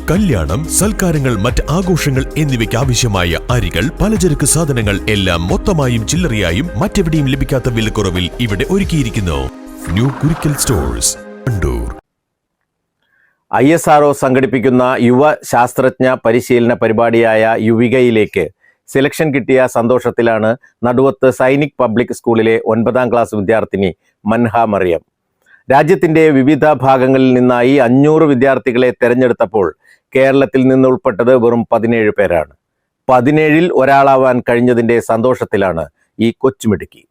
കല്യാണം, സൽക്കാരങ്ങൾ, മറ്റ് ആഘോഷങ്ങൾ എന്നിവയ്ക്ക് ആവശ്യമായ അരികൾ, പലചരക്ക് സാധനങ്ങൾ എല്ലാം മൊത്തമായും ചില്ലറയായും മറ്റെവിടെയും ലഭിക്കാത്ത വിലക്കുറവിൽ ഇവിടെ ഒരുക്കിയിരിക്കുന്നു. New Kurikkal stores, Wandoor. ISRO സംഘടിപ്പിക്കുന്ന യുവ ശാസ്ത്രജ്ഞ പരിശീലന പരിപാടിയായ യുവികയിലേക്ക് സെലക്ഷൻ കിട്ടിയ സന്തോഷത്തിലാണ് നടുവത്ത് സൈനിക് പബ്ലിക് സ്കൂളിലെ 9ാം ക്ലാസ് വിദ്യാർത്ഥിനി മൻഹ മറിയം. രാജ്യത്തിന്റെ വിവിധ ഭാഗങ്ങളിൽ നിന്നായി 500 വിദ്യാർത്ഥികളെ തെരഞ്ഞെടുത്തപ്പോൾ കേരളത്തിൽ നിന്നുൾപ്പെട്ടത് വെറും 17 പേരാണ്. 17-ൽ ഒരാളാവാൻ കഴിഞ്ഞതിന്റെ സന്തോഷത്തിലാണ് ഈ കൊച്ചുമിടുക്കി.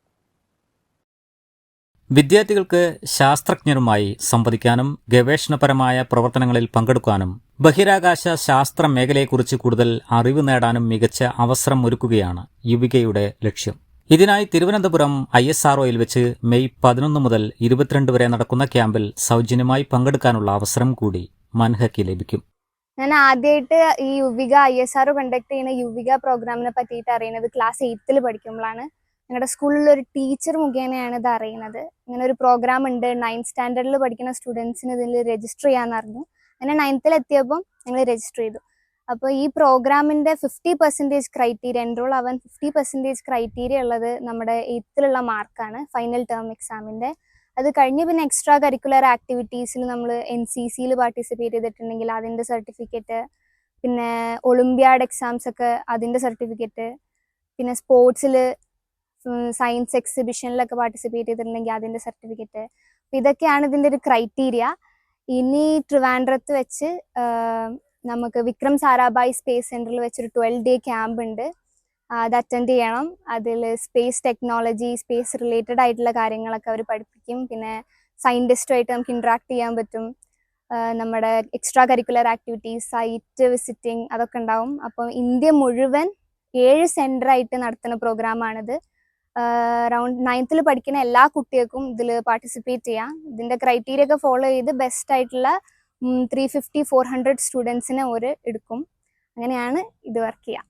വിദ്യാർത്ഥികൾക്ക് ശാസ്ത്രജ്ഞരുമായി സംവദിക്കാനും ഗവേഷണപരമായ പ്രവർത്തനങ്ങളിൽ പങ്കെടുക്കാനും ബഹിരാകാശ ശാസ്ത്ര മേഖലയെക്കുറിച്ച് കൂടുതൽ അറിവ് നേടാനും മികച്ച അവസരം ഒരുക്കുകയാണ് യുവികയുടെ ലക്ഷ്യം. ഇതിനായി തിരുവനന്തപുരം ISROയിൽ വെച്ച് മെയ് 11 മുതൽ 22 വരെ നടക്കുന്ന ക്യാമ്പിൽ സൗജന്യമായി പങ്കെടുക്കാനുള്ള അവസരം കൂടി മൻഹയ്ക്ക് ലഭിക്കും. ഞാൻ ആദ്യമായിട്ട് ഈ യുവിക ISRO കണ്ടക്ട് ചെയ്യുന്ന യുവിക പ്രോഗ്രാമിനെ പറ്റിയിട്ട് അറിയുന്നത് ക്ലാസ് 8ൽ പഠിക്കുമ്പോഴാണ്. ഞങ്ങളുടെ സ്കൂളിൽ ഒരു ടീച്ചർ മുഖേനയാണ് ഇത് അറിയുന്നത്. ഇങ്ങനെ ഒരു പ്രോഗ്രാം ഉണ്ട്, 9th സ്റ്റാൻഡേർഡിൽ പഠിക്കുന്ന സ്റ്റുഡൻസിന് ഇതിൽ രജിസ്റ്റർ ചെയ്യാമെന്ന് അറിഞ്ഞു. അങ്ങനെ 9th എത്തിയപ്പം ഞങ്ങൾ രജിസ്റ്റർ ചെയ്തു. അപ്പോൾ ഈ പ്രോഗ്രാമിൻ്റെ 50% ക്രൈറ്റീരിയ, എൻറോൾ ആവാൻ 50% ക്രൈറ്റീരിയ ഉള്ളത് നമ്മുടെ 8ലുള്ള മാർക്കാണ്, ഫൈനൽ ടേം എക്സാമിൻ്റെ. അത് കഴിഞ്ഞ് പിന്നെ എക്സ്ട്രാ കരിക്കുലർ ആക്ടിവിറ്റീസിൽ നമ്മൾ NCCയിൽ പാർട്ടിസിപ്പേറ്റ് ചെയ്തിട്ടുണ്ടെങ്കിൽ അതിൻ്റെ സർട്ടിഫിക്കറ്റ്, പിന്നെ ഒളിമ്പ്യാഡ് എക്സാംസ് ഒക്കെ അതിൻ്റെ സർട്ടിഫിക്കറ്റ്, പിന്നെ സ്പോർട്സിൽ സയൻസ് എക്സിബിഷനിലൊക്കെ പാർട്ടിസിപ്പേറ്റ് ചെയ്തിട്ടുണ്ടെങ്കിൽ അതിൻ്റെ സർട്ടിഫിക്കറ്റ്. അപ്പോൾ ഇതൊക്കെയാണ് ഇതിൻ്റെ ഒരു ക്രൈറ്റീരിയ. ഇനി ട്രിവാൻഡ്രത്ത് വെച്ച് നമുക്ക് വിക്രം സാരാഭായ് സ്പേസ് സെൻറ്ററിൽ വെച്ചൊരു 12-day ക്യാമ്പ് ഉണ്ട്. അത് അറ്റൻഡ് ചെയ്യണം. അതിൽ സ്പേസ് ടെക്നോളജി, സ്പേസ് റിലേറ്റഡ് ആയിട്ടുള്ള കാര്യങ്ങളൊക്കെ അവർ പഠിപ്പിക്കും. പിന്നെ സയൻറ്റിസ്റ്റുമായിട്ട് നമുക്ക് ഇൻട്രാക്ട് ചെയ്യാൻ പറ്റും. നമ്മുടെ extra curricular activities, site visiting അതൊക്കെ ഉണ്ടാവും. അപ്പം ഇന്ത്യ മുഴുവൻ 7 സെൻറ്ററായിട്ട് നടത്തുന്ന പ്രോഗ്രാമാണിത്. അറൗണ്ട് 9th പഠിക്കുന്ന എല്ലാ കുട്ടികൾക്കും ഇതിൽ പാർട്ടിസിപ്പേറ്റ് ചെയ്യാം. ഇതിൻ്റെ ക്രൈറ്റീരിയ ഒക്കെ ഫോളോ ചെയ്ത് ബെസ്റ്റ് ആയിട്ടുള്ള 350-400 സ്റ്റുഡൻസിനെ ഒരു എടുക്കും. അങ്ങനെയാണ് ഇത് വർക്ക് ചെയ്യുക.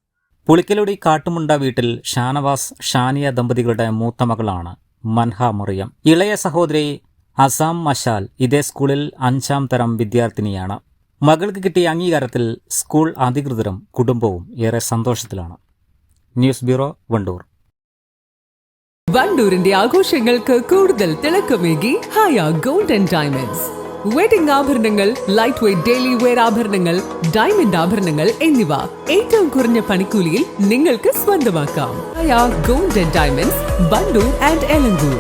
പുളിക്കലൊടി കാട്ടുമുണ്ട വീട്ടിൽ ഷാനവാസ് ഷാനിയ ദമ്പതികളുടെ മൂത്ത മകളാണ് മൻഹ മറിയം. ഇളയ സഹോദരി അസാം മഷാൽ ഇതേ സ്കൂളിൽ 5ാം തരം വിദ്യാർത്ഥിനിയാണ്. മകൾക്ക് കിട്ടിയ അംഗീകാരത്തിൽ സ്കൂൾ അധികൃതരും കുടുംബവും ഏറെ സന്തോഷത്തിലാണ്. News bureau, Wandoor. വണ്ടൂരിന്റെ ആഘോഷങ്ങൾക്ക് കൂടുതൽ തിളക്കമേകി Haya gold and diamonds. Wedding ആഭരണങ്ങൾ, ലൈറ്റ് വെയ്റ്റ് ഡെയിലി വെയർ ആഭരണങ്ങൾ, ഡയമണ്ട് ആഭരണങ്ങൾ എന്നിവ ഏറ്റവും കുറഞ്ഞ പണിക്കൂലിയിൽ നിങ്ങൾക്ക് സ്വന്തമാക്കാം. Haya gold and diamonds, Wandoor and Elankur.